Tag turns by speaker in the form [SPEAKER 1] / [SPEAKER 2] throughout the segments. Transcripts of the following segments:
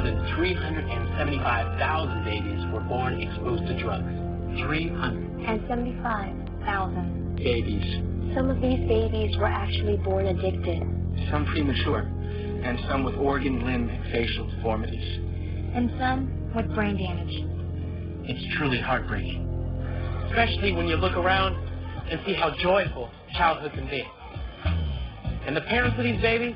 [SPEAKER 1] than 375,000 babies were born exposed to drugs.
[SPEAKER 2] 375,000
[SPEAKER 1] babies.
[SPEAKER 2] Some of these babies were actually born addicted.
[SPEAKER 1] Some premature, and some with organ, limb, and facial deformities.
[SPEAKER 2] And some with brain damage.
[SPEAKER 1] It's truly heartbreaking, especially when you look around and see how joyful childhood can be. And the parents of these babies,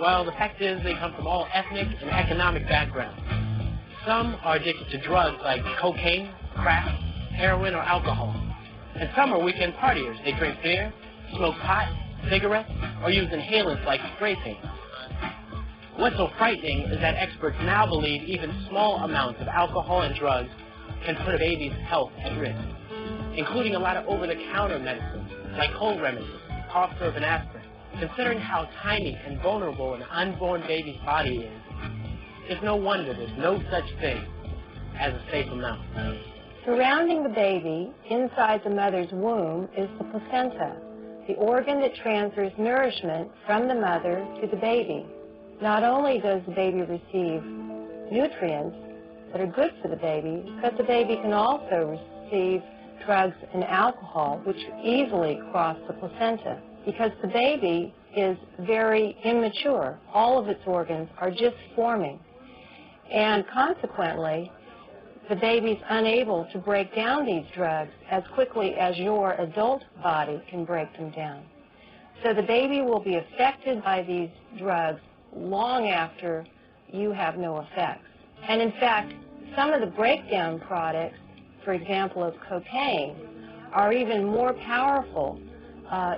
[SPEAKER 1] well, the fact is they come from all ethnic and economic backgrounds. Some are addicted to drugs like cocaine, crack, heroin, or alcohol. And some are weekend partiers. They drink beer, smoke pot, cigarettes, or use inhalants like spray paint. What's so frightening is that experts now believe even small amounts of alcohol and drugs can put a baby's health at risk, including a lot of over-the-counter medicines like cold remedies, cough syrup, and aspirin. Considering how tiny and vulnerable an unborn baby's body is, it's no wonder there's no such thing as a safe amount.
[SPEAKER 3] Surrounding the baby inside the mother's womb is the placenta, the organ that transfers nourishment from the mother to the baby. Not only does the baby receive nutrients that are good for the baby, but the baby can also receive drugs and alcohol, which easily cross the placenta. Because the baby is very immature. All of its organs are just forming. And consequently, the baby's unable to break down these drugs as quickly as your adult body can break them down. So the baby will be affected by these drugs long after you have no effects. And in fact, some of the breakdown products, for example, of cocaine, are even more powerful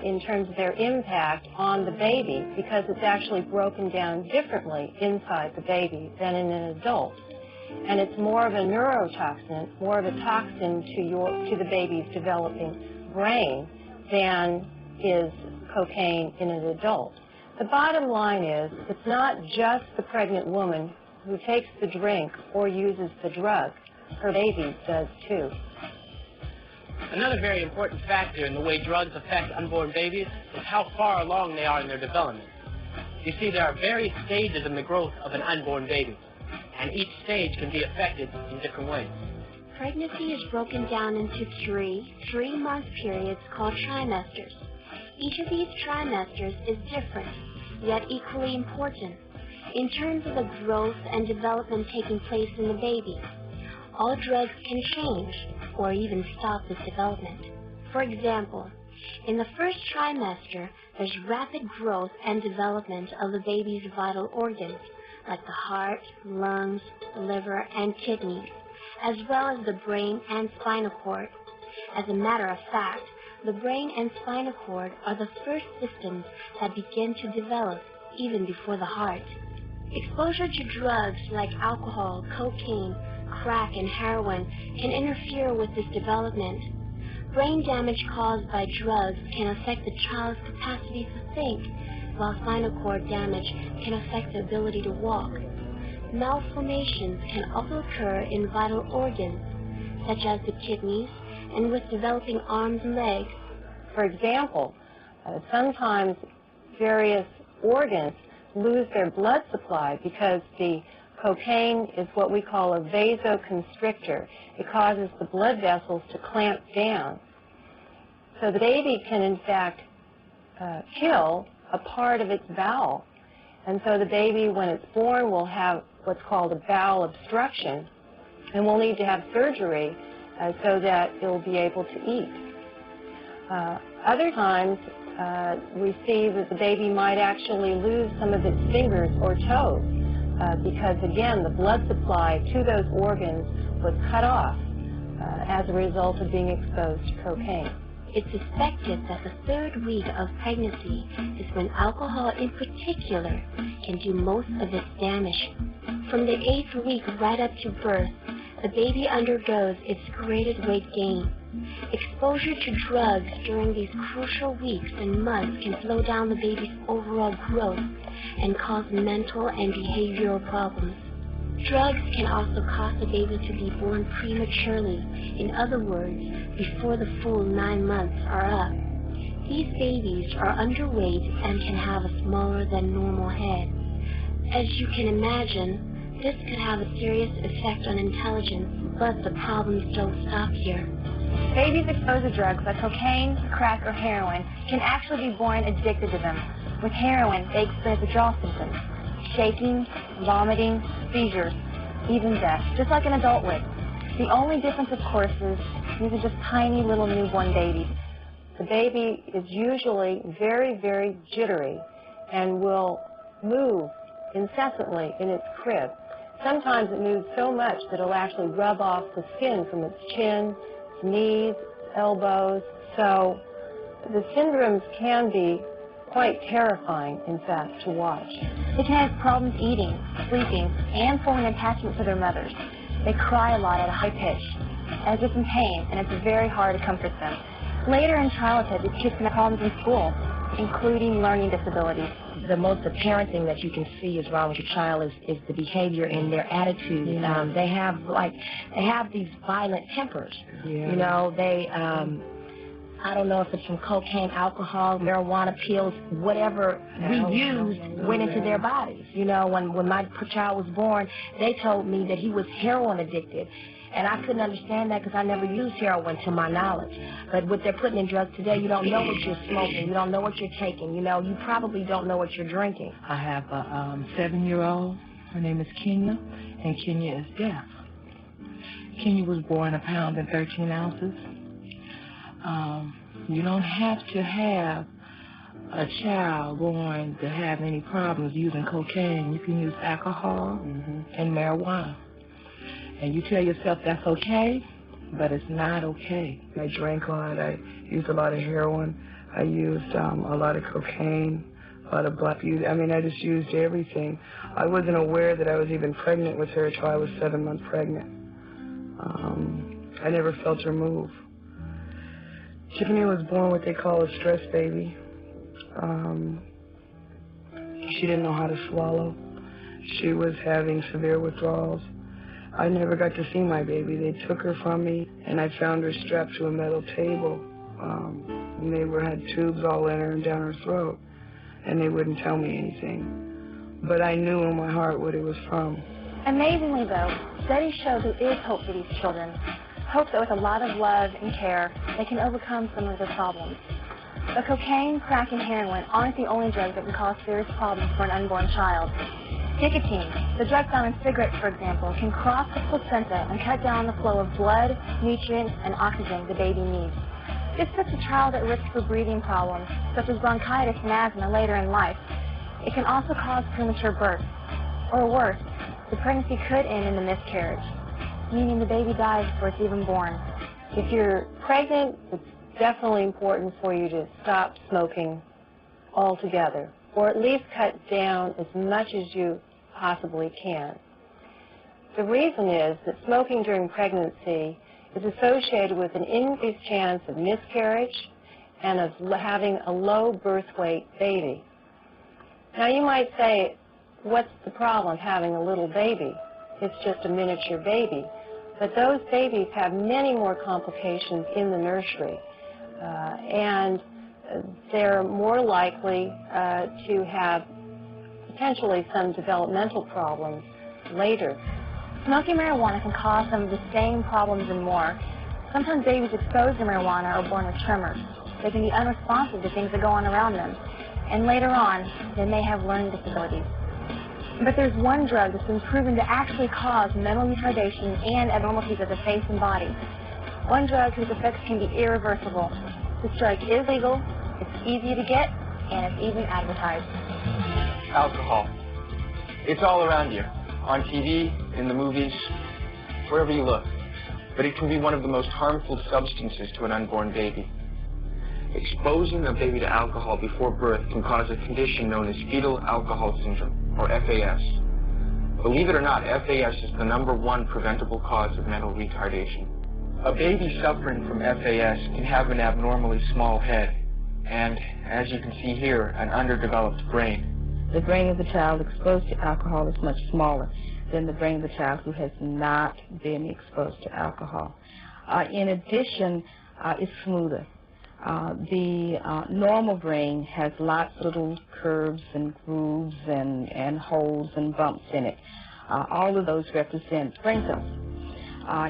[SPEAKER 3] in terms of their impact on the baby because it's actually broken down differently inside the baby than in an adult. And it's more of a neurotoxin, more of a toxin to the baby's developing brain than is cocaine in an adult. The bottom line is it's not just the pregnant woman who takes the drink or uses the drug. Her baby does too.
[SPEAKER 1] Another very important factor in the way drugs affect unborn babies is how far along they are in their development. You see, there are various stages in the growth of an unborn baby, and each stage can be affected in different ways.
[SPEAKER 2] Pregnancy is broken down into three-month periods called trimesters. Each of these trimesters is different, yet equally important, in terms of the growth and development taking place in the baby. All drugs can change or even stop this development. For example, in the first trimester, there's rapid growth and development of the baby's vital organs, like the heart, lungs, liver, and kidneys, as well as the brain and spinal cord. As a matter of fact, the brain and spinal cord are the first systems that begin to develop even before the heart. Exposure to drugs like alcohol, cocaine, crack, and heroin can interfere with this development. Brain damage caused by drugs can affect the child's capacity to think, while spinal cord damage can affect the ability to walk. Malformations can also occur in vital organs, such as the kidneys, and with developing arms and legs.
[SPEAKER 3] For example, sometimes various organs lose their blood supply because the cocaine is what we call a vasoconstrictor. It causes the blood vessels to clamp down. So the baby can, in fact, kill a part of its bowel. And so the baby, when it's born, will have what's called a bowel obstruction and will need to have surgery so that it will be able to eat. Other times, we see that the baby might actually lose some of its fingers or toes because, again, the blood supply to those organs was cut off as a result of being exposed to cocaine.
[SPEAKER 2] It's suspected that the third week of pregnancy is when alcohol in particular can do most of its damage. From the 8th week right up to birth, the baby undergoes its greatest weight gain. Exposure to drugs during these crucial weeks and months can slow down the baby's overall growth and cause mental and behavioral problems. Drugs can also cause the baby to be born prematurely, in other words, before the full 9 months are up. These babies are underweight and can have a smaller than normal head. As you can imagine, This could have a serious effect on intelligence, but the problems don't stop here.
[SPEAKER 4] Babies exposed to drugs like cocaine, crack, or heroin can actually be born addicted to them. With heroin, they experience withdrawal symptoms, shaking, vomiting, seizures, even death, just like an adult would. The only difference, of course, is these are just tiny little newborn babies. The baby is usually very, very jittery and will move incessantly in its crib. Sometimes it moves so much that it'll actually rub off the skin from its chin, knees, elbows. So the syndromes can be quite terrifying, in fact, to watch. They can have problems eating, sleeping, and forming attachment to their mothers. They cry a lot at a high pitch, as if in pain, and it's very hard to comfort them. Later in childhood, these kids can have problems in school, including learning disabilities.
[SPEAKER 5] The most apparent thing that you can see is wrong with your child is the behavior and their attitude.
[SPEAKER 3] Yeah.
[SPEAKER 5] They have these violent tempers.
[SPEAKER 3] Yeah.
[SPEAKER 5] You know, they I don't know if it's from cocaine, alcohol, marijuana pills, whatever we used went into their bodies. You know, when my child was born, they told me that he was heroin addicted. And I couldn't understand that because I never used heroin to my knowledge. But what they're putting in drugs today, you don't know what you're smoking. You don't know what you're taking. You know, you probably don't know what you're drinking.
[SPEAKER 6] I have a 7-year-old. Her name is Kenya, and Kenya is deaf. Kenya was born 1 pound and 13 ounces. You don't have to have a child born to have any problems using cocaine. You can use alcohol and marijuana. And you tell yourself that's okay, but it's not okay.
[SPEAKER 7] I drank a lot. I used a lot of heroin. I used a lot of cocaine, a lot of black beauty. I mean, I just used everything. I wasn't aware that I was even pregnant with her until I was 7 months pregnant. I never felt her move. Tiffany was born what they call a stress baby. She didn't know how to swallow. She was having severe withdrawals. I never got to see my baby. They took her from me, and I found her strapped to a metal table. And they had tubes all in her and down her throat, and they wouldn't tell me anything. But I knew in my heart what it was from.
[SPEAKER 4] Amazingly, though, studies show there is hope for these children. Hope that with a lot of love and care, they can overcome some of their problems. But cocaine, crack, and heroin aren't the only drugs that can cause serious problems for an unborn child. Nicotine, the drug found in cigarettes, for example, can cross the placenta and cut down the flow of blood, nutrients, and oxygen the baby needs. This puts a child at risk for breathing problems, such as bronchitis and asthma later in life. It can also cause premature birth. Or worse, the pregnancy could end in a miscarriage, meaning the baby dies before it's even born.
[SPEAKER 3] If you're pregnant, it's definitely important for you to stop smoking altogether, or at least cut down as much as you possibly can. The reason is that smoking during pregnancy is associated with an increased chance of miscarriage and of having a low birth weight baby. Now you might say, what's the problem having a little baby? It's just a miniature baby. But those babies have many more complications in the nursery, and they're more likely to have potentially some developmental problems later.
[SPEAKER 4] Smoking marijuana can cause some of the same problems and more. Sometimes babies exposed to marijuana are born with tremors. They can be unresponsive to things that go on around them. And later on, they may have learning disabilities. But there's one drug that's been proven to actually cause mental retardation and abnormalities of the face and body. One drug whose effects can be irreversible. This drug is legal, it's easy to get, and it's even advertised.
[SPEAKER 8] Alcohol. It's all around you. On TV, in the movies, wherever you look. But it can be one of the most harmful substances to an unborn baby. Exposing a baby to alcohol before birth can cause a condition known as Fetal Alcohol Syndrome, or FAS. Believe it or not, FAS is the #1 preventable cause of mental retardation. A baby suffering from FAS can have an abnormally small head and, as you can see here, an underdeveloped brain.
[SPEAKER 6] The brain of the child exposed to alcohol is much smaller than the brain of the child who has not been exposed to alcohol. In addition, it's smoother. The normal brain has lots of little curves and grooves and holes and bumps in it.
[SPEAKER 9] all of those represent brain cells.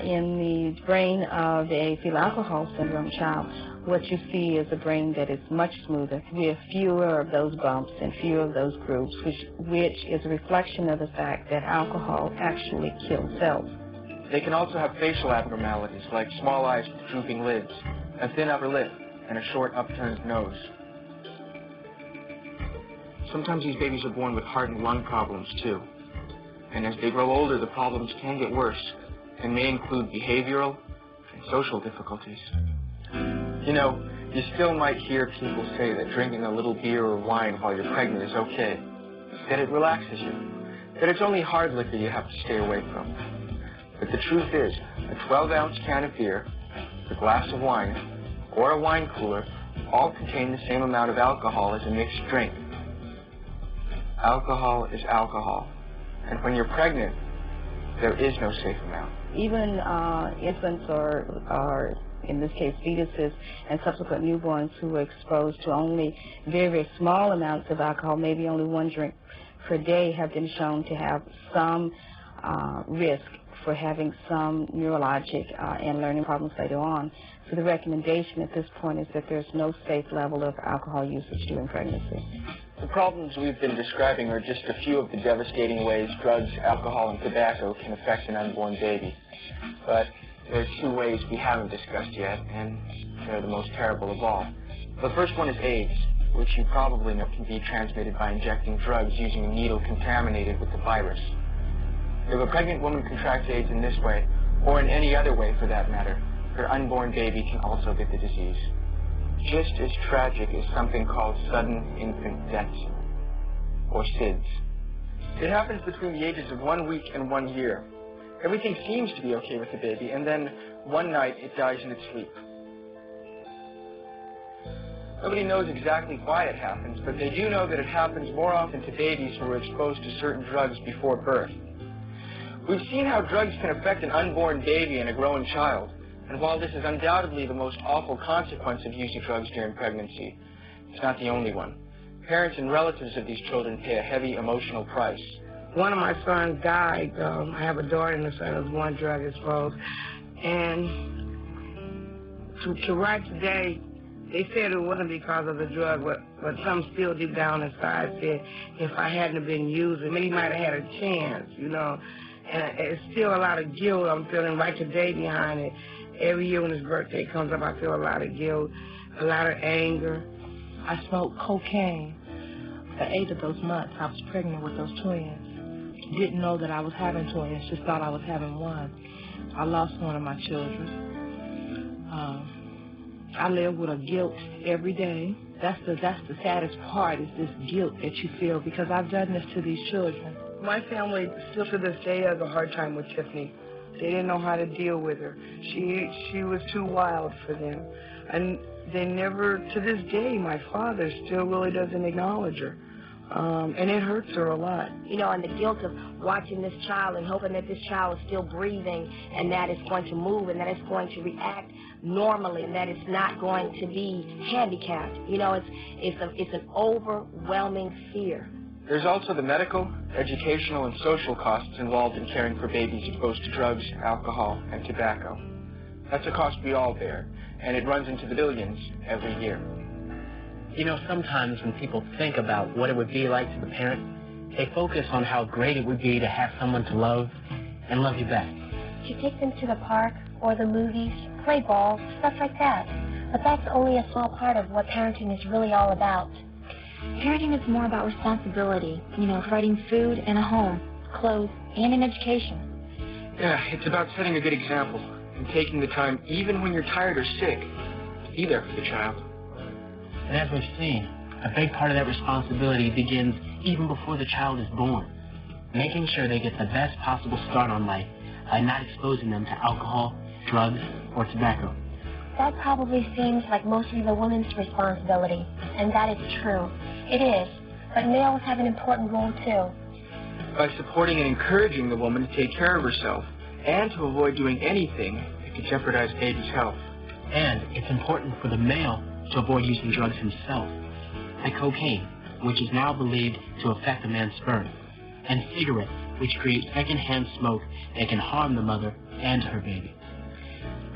[SPEAKER 9] In the brain of a fetal alcohol syndrome child, what you see is a brain that is much smoother, with fewer of those bumps and fewer of those grooves, which is a reflection of the fact that alcohol actually kills cells.
[SPEAKER 8] They can also have facial abnormalities like small eyes with drooping lids, a thin upper lip, and a short upturned nose. Sometimes these babies are born with heart and lung problems too. And as they grow older, the problems can get worse and may include behavioral and social difficulties. You know, you still might hear people say that drinking a little beer or wine while you're pregnant is okay, that it relaxes you, that it's only hard liquor you have to stay away from. But the truth is, a 12-ounce can of beer, a glass of wine, or a wine cooler all contain the same amount of alcohol as a mixed drink. Alcohol is alcohol, and when you're pregnant, there is no safe amount.
[SPEAKER 9] Even infants or in this case fetuses and subsequent newborns who are exposed to only very, very small amounts of alcohol, maybe only one drink per day, have been shown to have some risk for having some neurologic and learning problems later on. So the recommendation at this point is that there's no safe level of alcohol usage during pregnancy.
[SPEAKER 8] The problems we've been describing are just a few of the devastating ways drugs, alcohol, and tobacco can affect an unborn baby. But there are two ways we haven't discussed yet, and they're the most terrible of all. The first one is AIDS, which you probably know can be transmitted by injecting drugs using a needle contaminated with the virus. If a pregnant woman contracts AIDS in this way, or in any other way for that matter, her unborn baby can also get the disease. Just as tragic is something called sudden infant death, or SIDS. It happens between the ages of 1 week and 1 year. Everything seems to be okay with the baby, and then one night it dies in its sleep. Nobody knows exactly why it happens, but they do know that it happens more often to babies who are exposed to certain drugs before birth. We've seen how drugs can affect an unborn baby and a growing child. And while this is undoubtedly the most awful consequence of using drugs during pregnancy, it's not the only one. Parents and relatives of these children pay a heavy emotional price.
[SPEAKER 6] One of my sons died. I have a daughter and a son who was born drug exposed. And to write today, they said it wasn't because of the drug, but some still deep down inside said if I hadn't have been using, maybe he might have had a chance, you know. And it's still a lot of guilt I'm feeling right today behind it. Every year when his birthday comes up, I feel a lot of guilt, a lot of anger. I smoked cocaine for 8 of those months. I was pregnant with those twins. Didn't know that I was having twins, just thought I was having one. I lost one of my children. I live with a guilt every day. That's the saddest part, is this guilt that you feel because I've done this to these children. My family still to this day has a hard time with Tiffany. They didn't know how to deal with her. She was too wild for them. And they never, to this day, my father still really doesn't acknowledge her. And it hurts her a lot.
[SPEAKER 5] You know, and the guilt of watching this child and hoping that this child is still breathing and that it's going to move and that it's going to react normally and that it's not going to be handicapped. You know, it's an overwhelming fear.
[SPEAKER 8] There's also the medical, educational, and social costs involved in caring for babies exposed to drugs, alcohol, and tobacco. That's a cost we all bear, and it runs into the billions every year.
[SPEAKER 1] You know, sometimes when people think about what it would be like to the parent, they focus on how great it would be to have someone to love and love you back.
[SPEAKER 2] To take them to the park or the movies, play ball, stuff like that. But that's only a small part of what parenting is really all about. Parenting is more about responsibility, you know, providing food and a home, clothes, and an education.
[SPEAKER 8] Yeah, it's about setting a good example and taking the time, even when you're tired or sick, to be there for the child.
[SPEAKER 1] And as we've seen, a big part of that responsibility begins even before the child is born, making sure they get the best possible start on life by not exposing them to alcohol, drugs, or tobacco.
[SPEAKER 2] That probably seems like mostly the woman's responsibility, and that is true. It is, but males have an important role too.
[SPEAKER 8] By supporting and encouraging the woman to take care of herself and to avoid doing anything that could jeopardize baby's health.
[SPEAKER 1] And it's important for the male to avoid using drugs himself, like cocaine, which is now believed to affect a man's sperm, and cigarettes, which creates secondhand smoke that can harm the mother and her baby.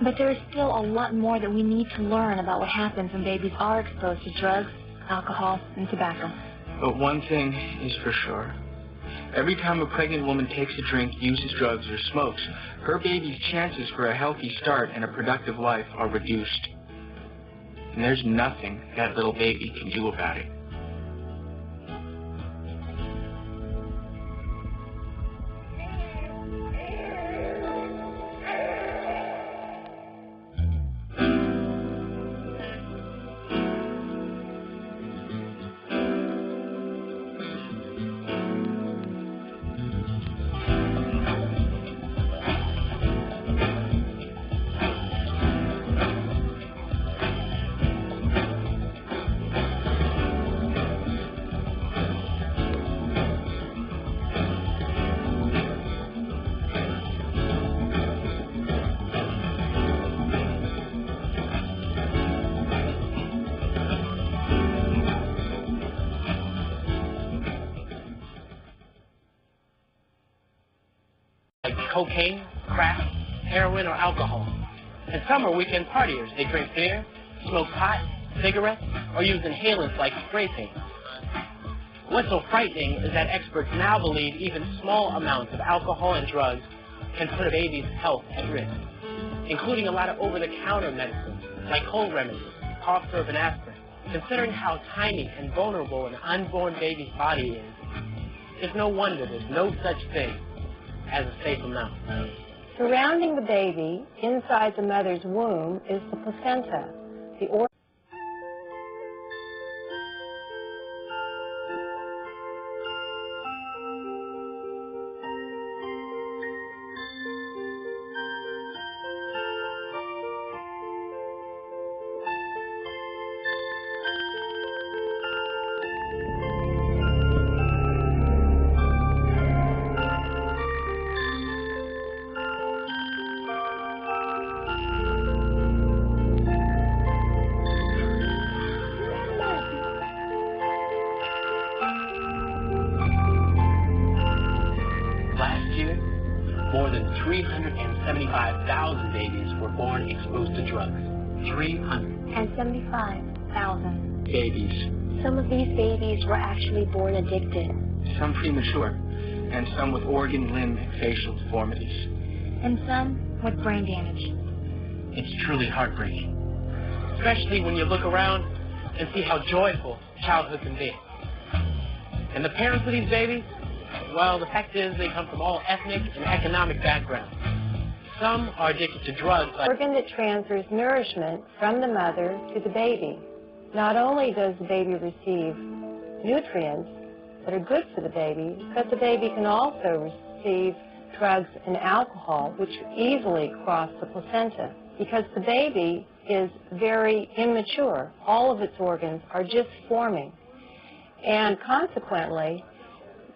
[SPEAKER 4] But there is still a lot more that we need to learn about what happens when babies are exposed to drugs, alcohol, and tobacco.
[SPEAKER 8] But one thing is for sure. Every time a pregnant woman takes a drink, uses drugs, or smokes, her baby's chances for a healthy start and a productive life are reduced. And there's nothing that little baby can do about it.
[SPEAKER 1] Like cocaine, crack, heroin, or alcohol. And some are weekend partiers. They drink beer, smoke pot, cigarettes, or use inhalants like spray paint. What's so frightening is that experts now believe even small amounts of alcohol and drugs can put a baby's health at risk, including a lot of over-the-counter medicines like cold remedies, cough syrup, and aspirin. Considering how tiny and vulnerable an unborn baby's body is, it's no wonder there's no such thing as a safe amount.
[SPEAKER 3] Surrounding the baby inside the mother's womb is the placenta. The
[SPEAKER 1] more than 375,000 babies were born exposed to drugs.
[SPEAKER 4] 375,000
[SPEAKER 8] Babies.
[SPEAKER 2] Some of these babies were actually born addicted.
[SPEAKER 8] Some premature, and some with organ, limb, and facial deformities.
[SPEAKER 4] and some with brain damage.
[SPEAKER 1] It's truly heartbreaking, especially when you look around and see how joyful childhood can be. And the parents of these babies, well, the fact is they come from all ethnic and economic backgrounds. Some are addicted to drugs like
[SPEAKER 3] organ that transfers nourishment from the mother to the baby. Not only does the baby receive nutrients that are good for the baby, but the baby can also receive drugs and alcohol, which easily cross the placenta, because the baby is very immature. All of its organs are just forming. And consequently,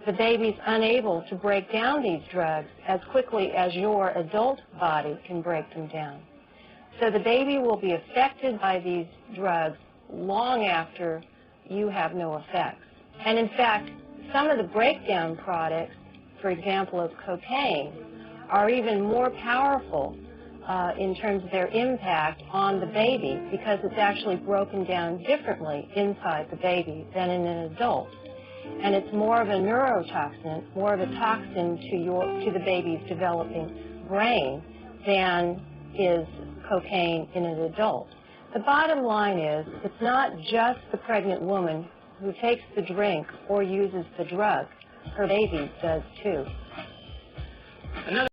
[SPEAKER 3] the baby's unable to break down these drugs as quickly as your adult body can break them down. So the baby will be affected by these drugs long after you have no effects. And in fact, some of the breakdown products, for example, of cocaine, are even more powerful in terms of their impact on the baby, because it's actually broken down differently inside the baby than in an adult. And it's more of a neurotoxin, more of a toxin to the baby's developing brain than is cocaine in an adult. The bottom line is, it's not just the pregnant woman who takes the drink or uses the drug. Her baby does too.
[SPEAKER 1] another